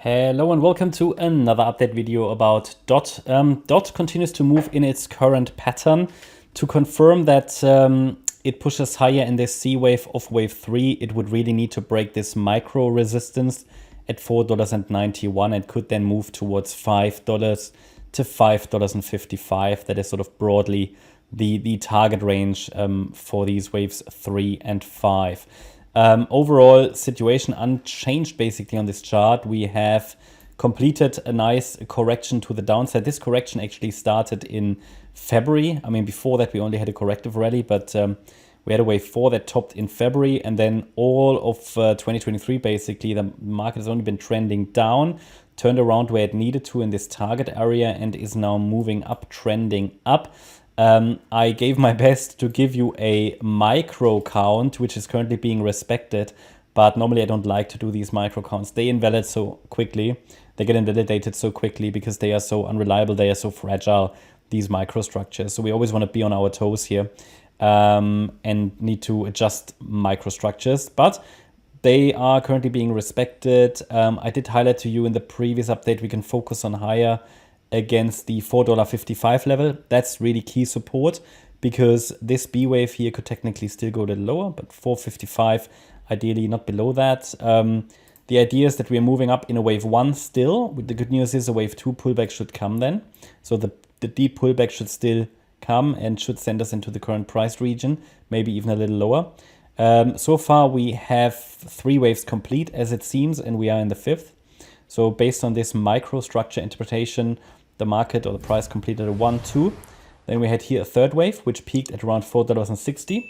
Hello and welcome to another update video about DOT. DOT continues to move in its current pattern. To confirm that it pushes higher in this C wave of wave 3, it would really need to break this micro resistance at $4.91 and could then move towards $5 to $5.55. That is sort of broadly the target range for these waves 3 and 5. Overall situation unchanged basically on this chart. We have completed a nice correction to the downside. This correction actually started in February. I mean, before that we only had a corrective rally, but we had a wave 4 that topped in February, and then all of 2023 basically the market has only been trending down, turned around where it needed to in this target area and is now moving up, trending up. I gave my best to give you a micro count, which is currently being respected, but normally I don't like to do these micro counts. They invalidate so quickly, they get invalidated so quickly because they are so unreliable, they are so fragile, these microstructures. So we always want to be on our toes here and need to adjust microstructures, but they are currently being respected. I did highlight to you in the previous update, we can focus on higher against the $4.55 level. That's really key support because this B wave here could technically still go a little lower, but $4.55, ideally not below that. The idea is that we are moving up in a wave 1 still. The good news is a wave 2 pullback should come then. So the deep pullback should still come and should send us into the current price region, maybe even a little lower. So far we have 3 waves complete as it seems, and we are in the 5th. So based on this microstructure interpretation, the market or the price completed a 1, 2. Then we had here a third wave, which peaked at around $4.60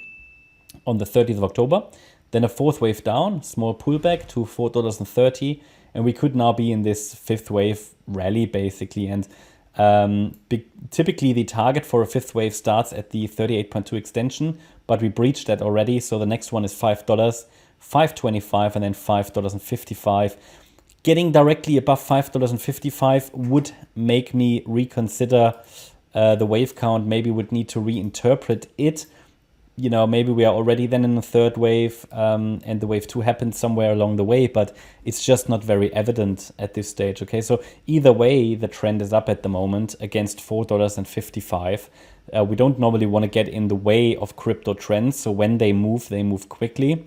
on the 30th of October. Then a fourth wave down, small pullback to $4.30. And we could now be in this 5th wave rally basically. And typically the target for a 5th wave starts at the 38.2 extension, but we breached that already. So the next one is $5, $5.25, and then $5.55. Getting directly above $5.55 would make me reconsider the wave count. Maybe would need to reinterpret it. You know, maybe we are already then in the 3rd wave and the wave 2 happened somewhere along the way, but it's just not very evident at this stage. Okay, so either way, the trend is up at the moment against $4.55. We don't normally want to get in the way of crypto trends. So when they move quickly.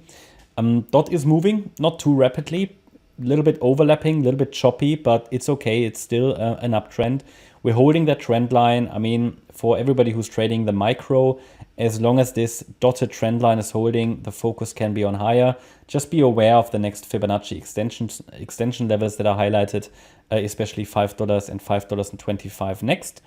DOT is moving, not too rapidly. A little bit overlapping, a little bit choppy, but it's okay. It's still an uptrend. We're holding that trend line. I mean, for everybody who's trading the micro, as long as this dotted trend line is holding, the focus can be on higher. Just be aware of the next Fibonacci extension levels that are highlighted, especially $5 and $5.25 next.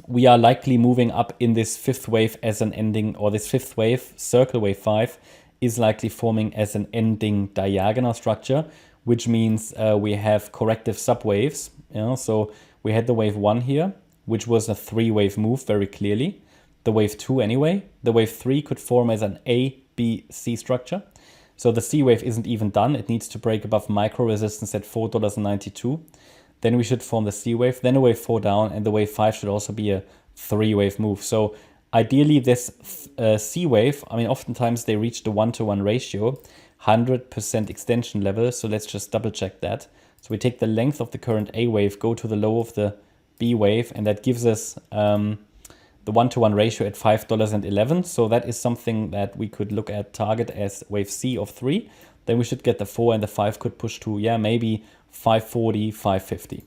We are likely moving up in this 5th wave as an ending, or this 5th wave, circle wave 5, is likely forming as an ending diagonal structure, which means we have corrective subwaves. So we had the wave 1 here, which was a 3-wave move very clearly. The wave 2 anyway. The wave 3 could form as an A, B, C structure. So the C wave isn't even done. It needs to break above micro resistance at $4.92. Then we should form the C wave, then a wave 4 down, and the wave 5 should also be a 3-wave move. So ideally, this C wave, I mean, oftentimes they reach the 1-to-1 ratio, 100% extension level. So let's just double check that. So we take the length of the current A wave, go to the low of the B wave, and that gives us the 1-to-1 ratio at $5.11. So that is something that we could look at target as wave C of 3. Then we should get the 4 and the 5 could push to, yeah, maybe 540, 550.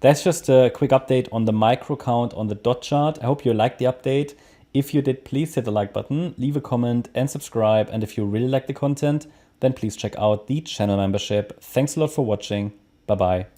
That's just a quick update on the micro count on the DOT chart. I hope you liked the update. If you did, please hit the like button, leave a comment and subscribe. And if you really like the content, then please check out the channel membership. Thanks a lot for watching. Bye-bye.